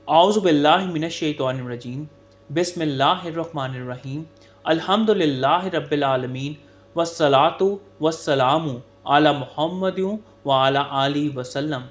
اعوذ باللہ من الشیطان الرجیم بسم اللہ الرحمن الرحیم الحمدللہ رب العالمین والصلاة والسلام علی محمد وعلی آلہ وسلم۔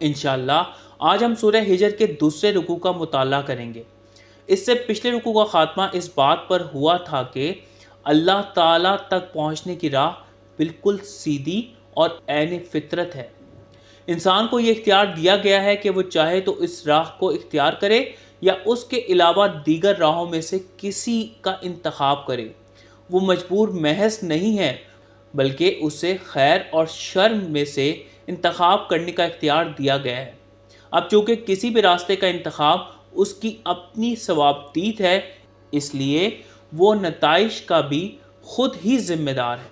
انشاءاللہ آج ہم سورہ ہجر کے دوسرے رکوع کا مطالعہ کریں گے۔ اس سے پچھلے رکوع کا خاتمہ اس بات پر ہوا تھا کہ اللہ تعالیٰ تک پہنچنے کی راہ بالکل سیدھی اور عین فطرت ہے۔ انسان کو یہ اختیار دیا گیا ہے کہ وہ چاہے تو اس راہ کو اختیار کرے یا اس کے علاوہ دیگر راہوں میں سے کسی کا انتخاب کرے۔ وہ مجبور محض نہیں ہے بلکہ اسے خیر اور شر میں سے انتخاب کرنے کا اختیار دیا گیا ہے۔ اب چونکہ کسی بھی راستے کا انتخاب اس کی اپنی ثوابدید ہے، اس لیے وہ نتائج کا بھی خود ہی ذمہ دار ہے۔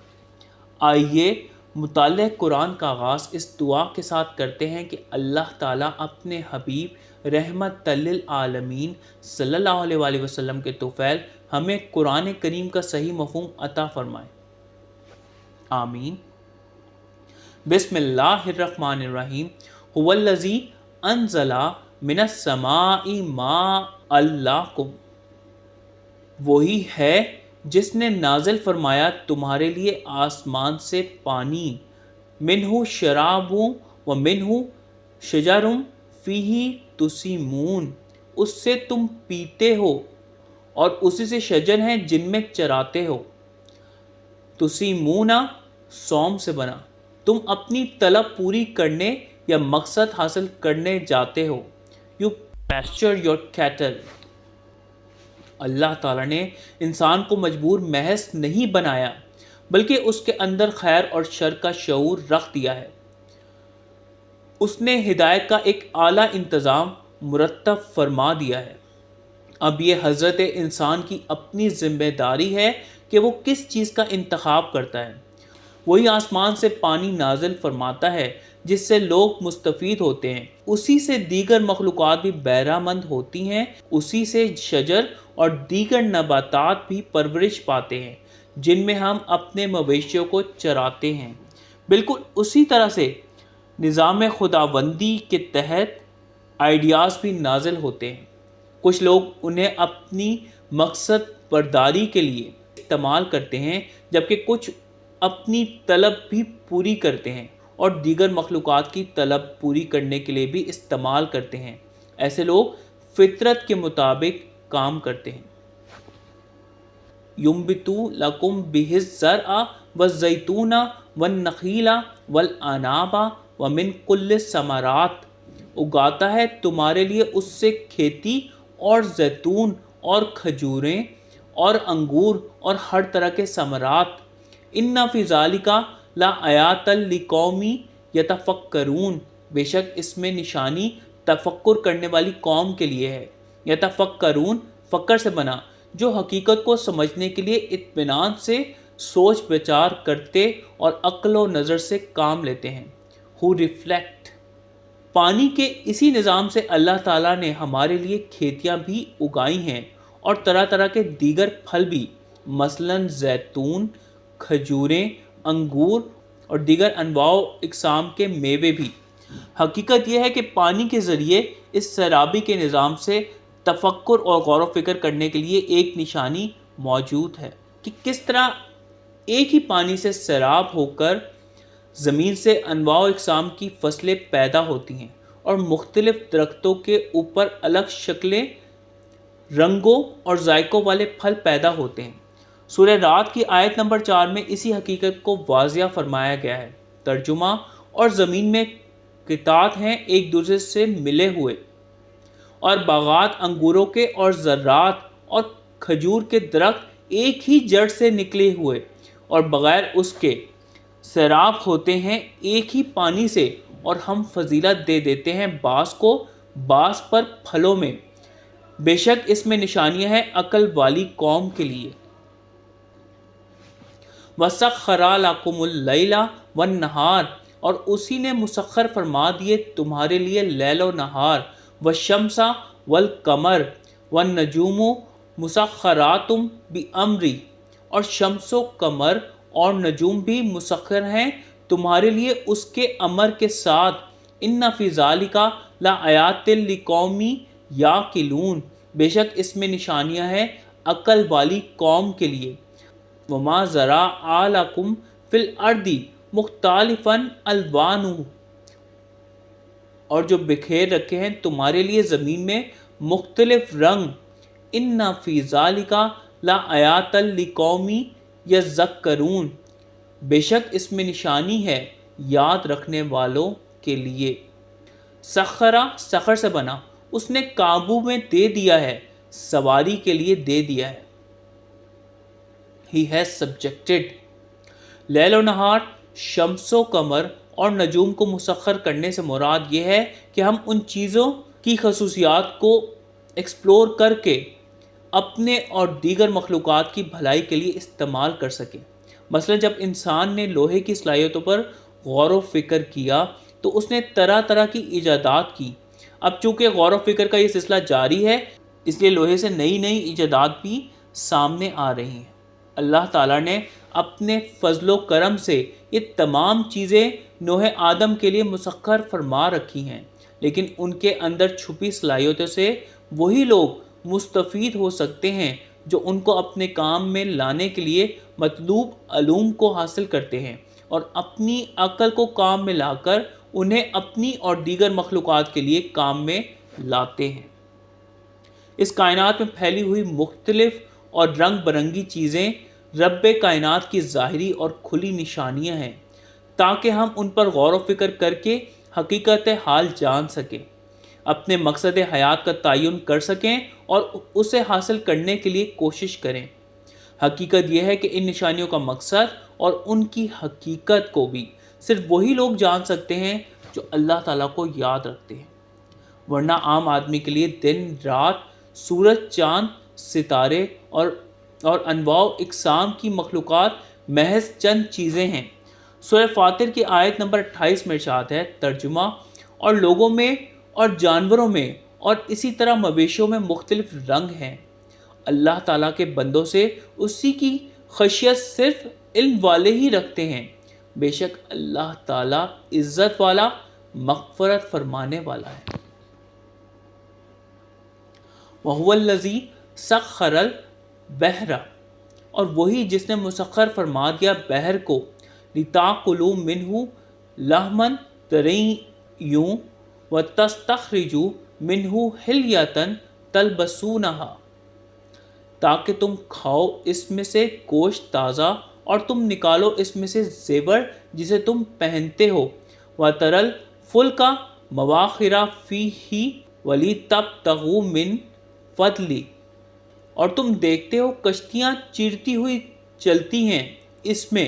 آئیے مطالعہ قرآن کا آغاز اس دعا کے ساتھ کرتے ہیں کہ اللہ تعالیٰ اپنے حبیب رحمت للعالمین صلی اللہ علیہ وآلہ وسلم کے توفیل ہمیں قرآن کریم کا صحیح مفہوم عطا فرمائے، آمین۔ بسم اللہ الرحمن الرحیم هو الذی انزل من السماء ماء لکم، وہی ہے جس نے نازل فرمایا تمہارے لیے آسمان سے پانی، منہ شراب و منہ شجر فیہ تسیمون، اس سے تم پیتے ہو اور اسی سے شجر ہیں جن میں چراتے ہو۔ تسیمون سوم سے بنا، تم اپنی طلب پوری کرنے یا مقصد حاصل کرنے جاتے ہو۔ You pasture your cattle. اللہ تعالیٰ نے انسان کو مجبور محض نہیں بنایا بلکہ اس کے اندر خیر اور شر کا شعور رکھ دیا ہے۔ اس نے ہدایت کا ایک اعلیٰ انتظام مرتب فرما دیا ہے۔ اب یہ حضرت انسان کی اپنی ذمہ داری ہے کہ وہ کس چیز کا انتخاب کرتا ہے۔ وہی آسمان سے پانی نازل فرماتا ہے جس سے لوگ مستفید ہوتے ہیں، اسی سے دیگر مخلوقات بھی بہرہ مند ہوتی ہیں، اسی سے شجر اور دیگر نباتات بھی پرورش پاتے ہیں جن میں ہم اپنے مویشیوں کو چراتے ہیں۔ بالکل اسی طرح سے نظام خداوندی کے تحت آئیڈیاز بھی نازل ہوتے ہیں۔ کچھ لوگ انہیں اپنی مقصد برداری کے لیے استعمال کرتے ہیں جبکہ کچھ اپنی طلب بھی پوری کرتے ہیں اور دیگر مخلوقات کی طلب پوری کرنے کے لیے بھی استعمال کرتے ہیں۔ ایسے لوگ فطرت کے مطابق کام کرتے ہیں۔ ينبتو لکم بہ الزرع والزیتون والنخیل والعناب ومن کل الثمرات، اگاتا ہے تمہارے لیے اس سے کھیتی اور زیتون اور کھجوریں اور انگور اور ہر طرح کے ثمرات۔ ان فی ذالک لآیات لقوم یتفکرون، بے شک اس میں نشانی تفکر کرنے والی قوم کے لیے ہے۔ یتفکرون فکر سے بنا، جو حقیقت کو سمجھنے کے لیے اطمینان سے سوچ بچار کرتے اور عقل و نظر سے کام لیتے ہیں۔ who reflect۔ پانی کے اسی نظام سے اللہ تعالیٰ نے ہمارے لیے کھیتیاں بھی اگائی ہیں اور طرح طرح کے دیگر پھل بھی، مثلاً زیتون، کھجوریں، انگور اور دیگر انواع و اقسام کے میوے بھی۔ حقیقت یہ ہے کہ پانی کے ذریعے اس سیرابی کے نظام سے تفکر اور غور و فکر کرنے کے لیے ایک نشانی موجود ہے کہ کس طرح ایک ہی پانی سے سیراب ہو کر زمین سے انواع و اقسام کی فصلیں پیدا ہوتی ہیں اور مختلف درختوں کے اوپر الگ شکلیں، رنگوں اور ذائقوں والے پھل پیدا ہوتے ہیں۔ سورہ رعد کی آیت نمبر 4 میں اسی حقیقت کو واضح فرمایا گیا ہے۔ ترجمہ: اور زمین میں قطعات ہیں ایک دوسرے سے ملے ہوئے، اور باغات انگوروں کے اور زرات اور کھجور کے درخت ایک ہی جڑ سے نکلے ہوئے اور بغیر اس کے سیراب ہوتے ہیں ایک ہی پانی سے، اور ہم فضیلت دے دیتے ہیں بعض کو بعض پر پھلوں میں، بے شک اس میں نشانیاں ہیں عقل والی قوم کے لیے۔ وَسَخَّرَ لَكُمُ اللَّيْلَ وَالنَّهَارَ، اور اسی نے مسخر فرما دیے تمہارے لیے لیل و نہار، وَالشَّمْسَ وَالْقَمَرَ وَالنُّجُومُ مُسَخَّرَاتٌ بِأَمْرِهِ، اور شمس و قمر اور نجوم بھی مسخر ہیں تمہارے لیے اس کے امر کے ساتھ۔ ان فی ذالک لآیات لقوم یعقلون، بے شک اس میں نشانیاں ہیں عقل والی قوم کے لیے۔ وما ذرا لکم فی الارض مختلفا الوانہ، اور جو بکھیر رکھے ہیں تمہارے لیے زمین میں مختلف رنگ۔ ان فی ذالک لآیات لقوم یذکرون، بے شک اس میں نشانی ہے یاد رکھنے والوں کے لیے۔ سخرا، سخر سے بنا، اس نے قابو میں دے دیا ہے، سواری کے لیے دے دیا ہے۔ He has subjected، لیل و نہار، شمس و قمر اور نجوم کو مسخر کرنے سے مراد یہ ہے کہ ہم ان چیزوں کی خصوصیات کو ایکسپلور کر کے اپنے اور دیگر مخلوقات کی بھلائی کے لیے استعمال کر سکیں۔ مثلا جب انسان نے لوہے کی صلاحیتوں پر غور و فکر کیا تو اس نے طرح طرح کی ایجادات کی۔ اب چونکہ غور و فکر کا یہ سلسلہ جاری ہے، اس لیے لوہے سے نئی نئی ایجادات بھی سامنے آ رہی ہیں۔ اللہ تعالیٰ نے اپنے فضل و کرم سے یہ تمام چیزیں نوح آدم کے لیے مسخر فرما رکھی ہیں، لیکن ان کے اندر چھپی صلاحیتوں سے وہی لوگ مستفید ہو سکتے ہیں جو ان کو اپنے کام میں لانے کے لیے مطلوب علوم کو حاصل کرتے ہیں اور اپنی عقل کو کام میں لا کر انہیں اپنی اور دیگر مخلوقات کے لیے کام میں لاتے ہیں۔ اس کائنات میں پھیلی ہوئی مختلف اور رنگ برنگی چیزیں رب کائنات کی ظاہری اور کھلی نشانیاں ہیں، تاکہ ہم ان پر غور و فکر کر کے حقیقت حال جان سکیں، اپنے مقصد حیات کا تعین کر سکیں اور اسے حاصل کرنے کے لیے کوشش کریں۔ حقیقت یہ ہے کہ ان نشانیوں کا مقصد اور ان کی حقیقت کو بھی صرف وہی لوگ جان سکتے ہیں جو اللہ تعالیٰ کو یاد رکھتے ہیں، ورنہ عام آدمی کے لیے دن رات، سورج چاند ستارے اور انواع و اقسام کی مخلوقات محض چند چیزیں ہیں۔ سورہ فاطر کی آیت نمبر 28 میں ارشاد ہے، ترجمہ: اور لوگوں میں اور جانوروں میں اور اسی طرح مویشیوں میں مختلف رنگ ہیں۔ اللہ تعالیٰ کے بندوں سے اسی کی خشیت صرف علم والے ہی رکھتے ہیں، بے شک اللہ تعالیٰ عزت والا، مغفرت فرمانے والا ہے۔ وَهُوَ الَّذِي سَخَّرَ الْبَحْرَ، اور وہی جس نے مسخر فرما دیا بحر کو، لِتَأْكُلُوا مِنْهُ لَحْمًا طَرِيًّا وَتَسْتَخْرِجُوا مِنْهُ حِلْيَةً تَلْبَسُونَهَا، تاکہ تم کھاؤ اس میں سے گوشت تازہ اور تم نکالو اس میں سے زیور جسے تم پہنتے ہو۔ وَتَرَى الْفُلْكَ مَوَاخِرَ فِيهِ وَلِتَبْتَغُوا مِنْ فَضْلِهِ، اور تم دیکھتے ہو کشتیاں چیرتی ہوئی چلتی ہیں اس میں،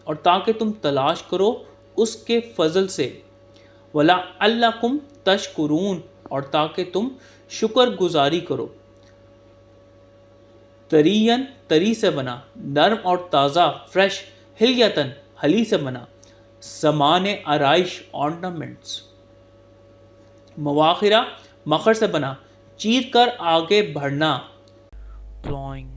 اور تاکہ تم تلاش کرو اس کے فضل سے۔ وَلَعَلَّكُمْ تَشْكُرُونَ، اور تاکہ تم شکر گزاری کرو۔ طَرِيًّا، طری سے بنا، نرم اور تازہ، فریش، حِلیَّةً، حلی سے بنا، سامان آرائش، آرنامنٹس۔ مواخرہ، مخر سے بنا، چیر کر آگے بڑھنا، پلوئنگ۔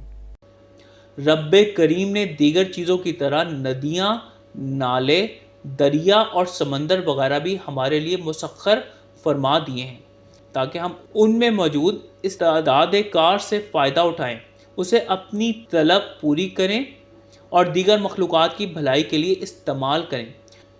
رب کریم نے دیگر چیزوں کی طرح ندیاں، نالے، دریا اور سمندر وغیرہ بھی ہمارے لیے مسخر فرما دیے ہیں تاکہ ہم ان میں موجود استعداد کار سے فائدہ اٹھائیں، اسے اپنی طلب پوری کریں اور دیگر مخلوقات کی بھلائی کے لیے استعمال کریں۔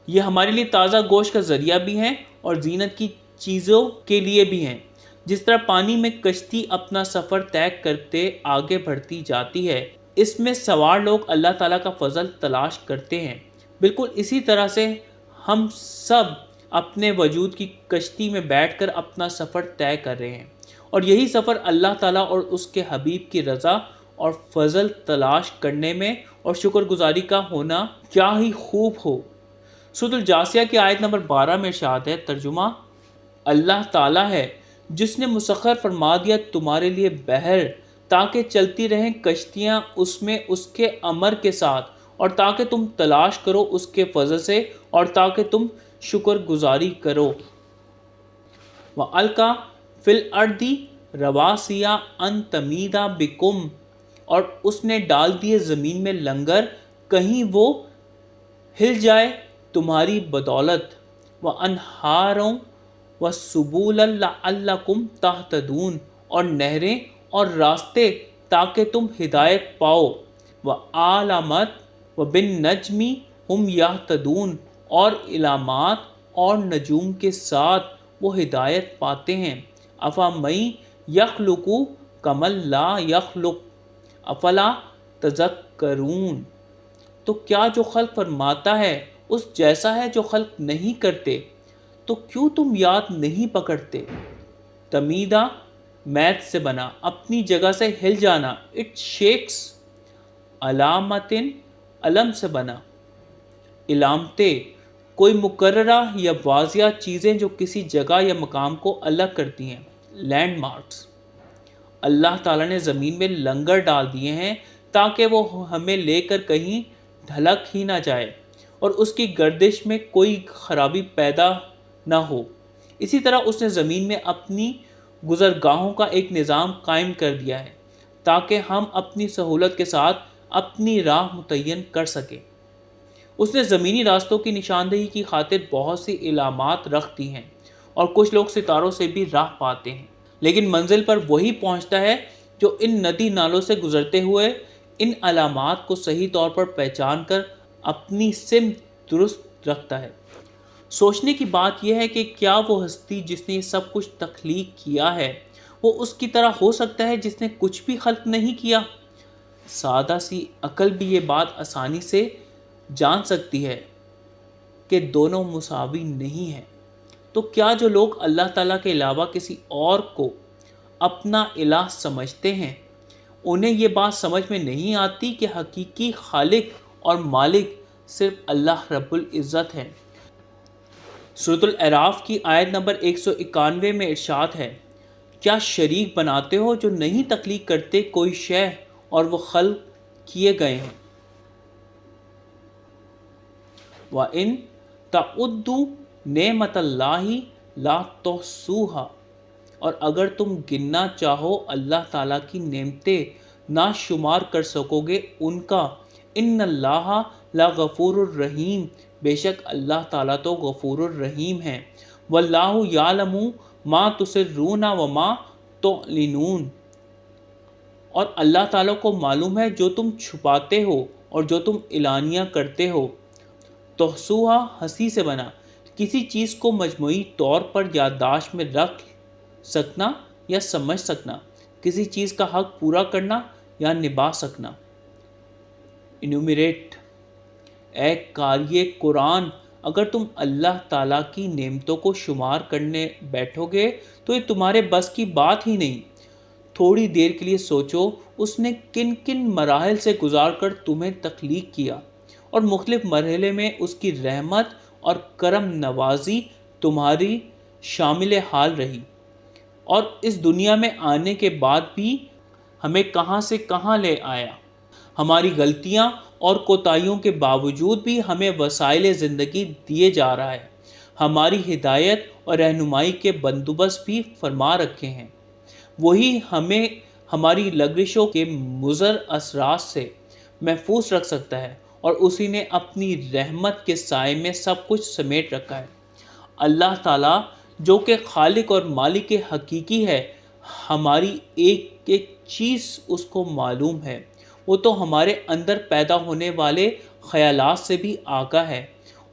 یہ ہمارے لیے تازہ گوشت کا ذریعہ بھی ہیں اور زینت کی چیزوں کے لیے بھی ہیں۔ جس طرح پانی میں کشتی اپنا سفر طے کرتے آگے بڑھتی جاتی ہے، اس میں سوار لوگ اللہ تعالیٰ کا فضل تلاش کرتے ہیں، بالکل اسی طرح سے ہم سب اپنے وجود کی کشتی میں بیٹھ کر اپنا سفر طے کر رہے ہیں، اور یہی سفر اللہ تعالیٰ اور اس کے حبیب کی رضا اور فضل تلاش کرنے میں اور شکر گزاری کا ہونا کیا ہی خوب ہو۔ سورۃ الجاثیہ کی آیت نمبر 12 میں ارشاد ہے، ترجمہ: اللہ تعالیٰ ہے جس نے مسخر فرما دیا تمہارے لیے بحر تاکہ چلتی رہیں کشتیاں اس میں اس کے امر کے ساتھ، اور تاکہ تم تلاش کرو اس کے فضل سے اور تاکہ تم شکر گزاری کرو۔ وَأَلْقَى فِي الْأَرْضِ رَوَاسِيَ أَن تَمِيدَ بِكُمْ، اور اس نے ڈال دیے زمین میں لنگر کہیں وہ ہل جائے تمہاری بدولت۔ وَأَنْهَارًا وَسُبُلًا لَعَلَّكُمْ تَهْتَدُونَ، اور نہریں اور راستے تاکہ تم ہدایت پاؤ، وَعَلَامَاتٍ وَبِالنَّجْمِ هُمْ يَهْتَدُونَ، اور علامات اور نجوم کے ساتھ وہ ہدایت پاتے ہیں۔ أَفَمَن يَخْلُقُ كَمَن لَا يَخْلُقُ أَفَلَا تَذَكَّرُونَ، تو کیا جو خلق فرماتا ہے اس جیسا ہے جو خلق نہیں کرتے، تو کیوں تم یاد نہیں پکڑتے؟ تمیدہ میت سے بنا، اپنی جگہ سے ہل جانا، اٹ شیکس۔ علامتن، علم سے بنا، علامتیں، کوئی مقررہ یا واضح چیزیں جو کسی جگہ یا مقام کو الگ کرتی ہیں، لینڈ مارکس۔ اللہ تعالیٰ نے زمین میں لنگر ڈال دیے ہیں تاکہ وہ ہمیں لے کر کہیں ڈھلک ہی نہ جائے اور اس کی گردش میں کوئی خرابی پیدا نہ ہو۔ اسی طرح اس نے زمین میں اپنی گزرگاہوں کا ایک نظام قائم کر دیا ہے تاکہ ہم اپنی سہولت کے ساتھ اپنی راہ متعین کر سکیں۔ اس نے زمینی راستوں کی نشاندہی کی خاطر بہت سی علامات رکھ دی ہیں، اور کچھ لوگ ستاروں سے بھی راہ پاتے ہیں، لیکن منزل پر وہی پہنچتا ہے جو ان ندی نالوں سے گزرتے ہوئے ان علامات کو صحیح طور پر پہچان کر اپنی سمت درست رکھتا ہے۔ سوچنے کی بات یہ ہے کہ کیا وہ ہستی جس نے یہ سب کچھ تخلیق کیا ہے وہ اس کی طرح ہو سکتا ہے جس نے کچھ بھی خلق نہیں کیا؟ سادہ سی عقل بھی یہ بات آسانی سے جان سکتی ہے کہ دونوں مساوی نہیں ہیں۔ تو کیا جو لوگ اللہ تعالیٰ کے علاوہ کسی اور کو اپنا الہ سمجھتے ہیں، انہیں یہ بات سمجھ میں نہیں آتی کہ حقیقی خالق اور مالک صرف اللہ رب العزت ہے؟ سورۃ الاعراف کی آیت نمبر 191 میں ارشاد ہے، کیا شریک بناتے ہو جو نہیں تخلیق کرتے کوئی شے اور وہ خلق کیے گئے ہیں؟ وَإِن تَعُدُّوا نِعْمَتَ اللَّهِ لَا تُحْصُوهَا، اور اگر تم گننا چاہو اللہ تعالیٰ کی نعمتیں نہ شمار کر سکو گے ان کا۔ ان اللہ لغفور الرحیم، بے شک اللہ تعالیٰ تو غفور الرحیم ہیں۔ واللہ یعلم ما تسرون وما تعلنون، اور اللہ تعالیٰ کو معلوم ہے جو تم چھپاتے ہو اور جو تم اعلانیہ کرتے ہو۔ تحصوہا، ہنسی سے بنا، کسی چیز کو مجموعی طور پر یادداشت میں رکھ سکنا یا سمجھ سکنا، کسی چیز کا حق پورا کرنا یا نبھا سکنا۔ انومریٹ، اے قاری قرآن، اگر تم اللہ تعالیٰ کی نعمتوں کو شمار کرنے بیٹھو گے تو یہ تمہارے بس کی بات ہی نہیں۔ تھوڑی دیر کے لیے سوچو، اس نے کن کن مراحل سے گزار کر تمہیں تخلیق کیا، اور مختلف مرحلے میں اس کی رحمت اور کرم نوازی تمہاری شامل حال رہی، اور اس دنیا میں آنے کے بعد بھی ہمیں کہاں سے کہاں لے آیا۔ ہماری غلطیاں اور کوتاہیوں کے باوجود بھی ہمیں وسائل زندگی دیے جا رہا ہے، ہماری ہدایت اور رہنمائی کے بندوبست بھی فرما رکھے ہیں۔ وہی ہمیں ہماری لغزشوں کے مضر اثرات سے محفوظ رکھ سکتا ہے، اور اسی نے اپنی رحمت کے سائے میں سب کچھ سمیٹ رکھا ہے۔ اللہ تعالیٰ جو کہ خالق اور مالک حقیقی ہے، ہماری ایک ایک چیز اس کو معلوم ہے، وہ تو ہمارے اندر پیدا ہونے والے خیالات سے بھی آگاہ ہے،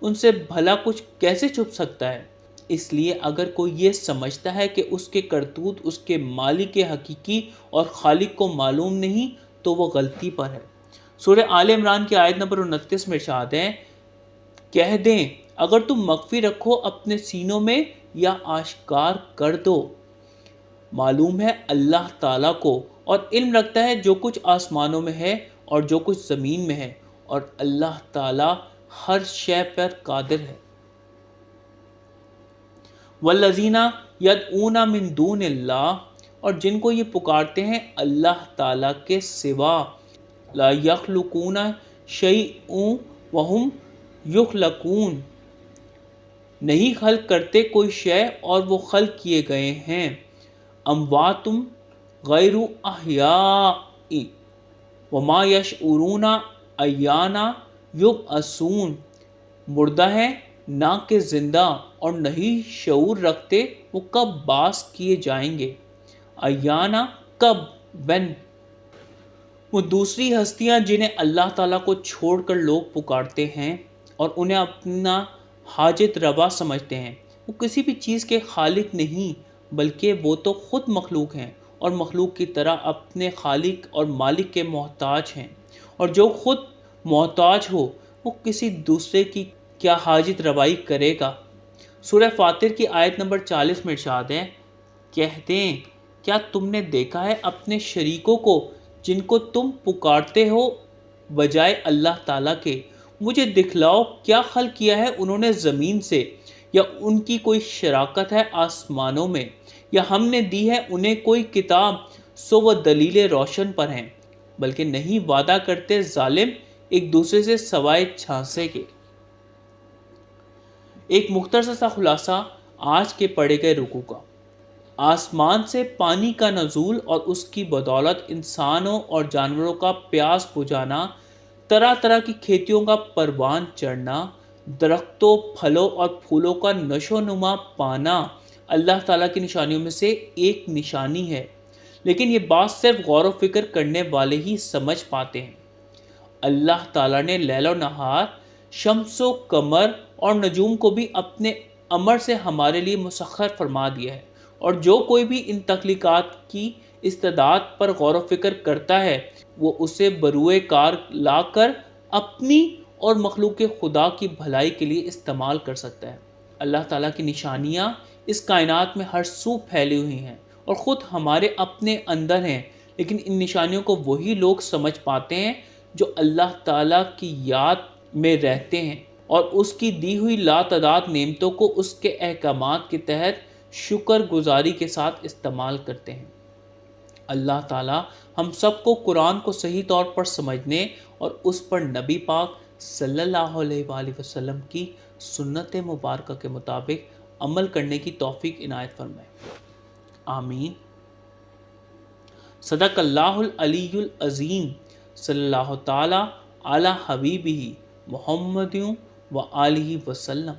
ان سے بھلا کچھ کیسے چھپ سکتا ہے؟ اس لیے اگر کوئی یہ سمجھتا ہے کہ اس کے کرتوت اس کے مالک حقیقی اور خالق کو معلوم نہیں تو وہ غلطی پر ہے۔ سورہ آل عمران کی آیت نمبر 29 میں ارشاد ہے، کہہ دیں اگر تم مخفی رکھو اپنے سینوں میں یا آشکار کر دو، معلوم ہے اللہ تعالیٰ کو، اور علم رکھتا ہے جو کچھ آسمانوں میں ہے اور جو کچھ زمین میں ہے، اور اللہ تعالیٰ ہر شے پر قادر ہے۔ والذین یدعون من دون اللہ، اور جن کو یہ پکارتے ہیں اللہ تعالیٰ کے سوا، لا یخلقون شیئا وہم یخلقون، نہیں خلق کرتے کوئی شے اور وہ خلق کیے گئے ہیں۔ اموات غیر احیاء وما یشعرون ایان یبعثون، مردہ ہیں نہ کہ زندہ اور نہیں شعور رکھتے وہ کب باز کیے جائیں گے. ایانا کب، when. وہ دوسری ہستیاں جنہیں اللہ تعالیٰ کو چھوڑ کر لوگ پکارتے ہیں اور انہیں اپنا حاجت روا سمجھتے ہیں، وہ کسی بھی چیز کے خالق نہیں بلکہ وہ تو خود مخلوق ہیں اور مخلوق کی طرح اپنے خالق اور مالک کے محتاج ہیں، اور جو خود محتاج ہو وہ کسی دوسرے کی کیا حاجت روائی کرے گا. سورہ فاطر کی آیت نمبر 40 میں ارشاد ہے، کہتے ہیں کیا تم نے دیکھا ہے اپنے شریکوں کو جن کو تم پکارتے ہو بجائے اللہ تعالیٰ کے، مجھے دکھلاؤ کیا خلق کیا ہے انہوں نے زمین سے، یا ان کی کوئی شراکت ہے آسمانوں میں، یا ہم نے دی ہے انہیں کوئی کتاب سو وہ دلیل روشن پر ہیں، بلکہ نہیں وعدہ کرتے ظالم ایک دوسرے سے سوائے جھانسے کے. ایک مختصر سا خلاصہ آج کے پڑھے گئے رکوع کا. آسمان سے پانی کا نزول اور اس کی بدولت انسانوں اور جانوروں کا پیاس بجھانا، طرح طرح کی کھیتیوں کا پروان چڑھنا، درختوں، پھلوں اور پھولوں کا نشو و نما پانا اللہ تعالیٰ کی نشانیوں میں سے ایک نشانی ہے، لیکن یہ بات صرف غور و فکر کرنے والے ہی سمجھ پاتے ہیں. اللہ تعالیٰ نے لیل و نہار، شمس و قمر اور نجوم کو بھی اپنے امر سے ہمارے لیے مسخر فرما دیا ہے، اور جو کوئی بھی ان تخلیقات کی استعداد پر غور و فکر کرتا ہے وہ اسے بروئے کار لا کر اپنی اور مخلوق خدا کی بھلائی کے لیے استعمال کر سکتا ہے. اللہ تعالیٰ کی نشانیاں اس کائنات میں ہر سو پھیلی ہوئی ہیں اور خود ہمارے اپنے اندر ہیں، لیکن ان نشانیوں کو وہی لوگ سمجھ پاتے ہیں جو اللہ تعالیٰ کی یاد میں رہتے ہیں اور اس کی دی ہوئی لاتعداد نعمتوں کو اس کے احکامات کے تحت شکر گزاری کے ساتھ استعمال کرتے ہیں. اللہ تعالیٰ ہم سب کو قرآن کو صحیح طور پر سمجھنے اور اس پر نبی پاک صلی اللہ علیہ وآلہ وسلم کی سنت مبارکہ کے مطابق عمل کرنے کی توفیق عنایت فرمائے. آمین. صدق اللہ العلی العظیم. صلی اللہ تعالیٰ علی حبیبہ محمد و آلہ وسلم.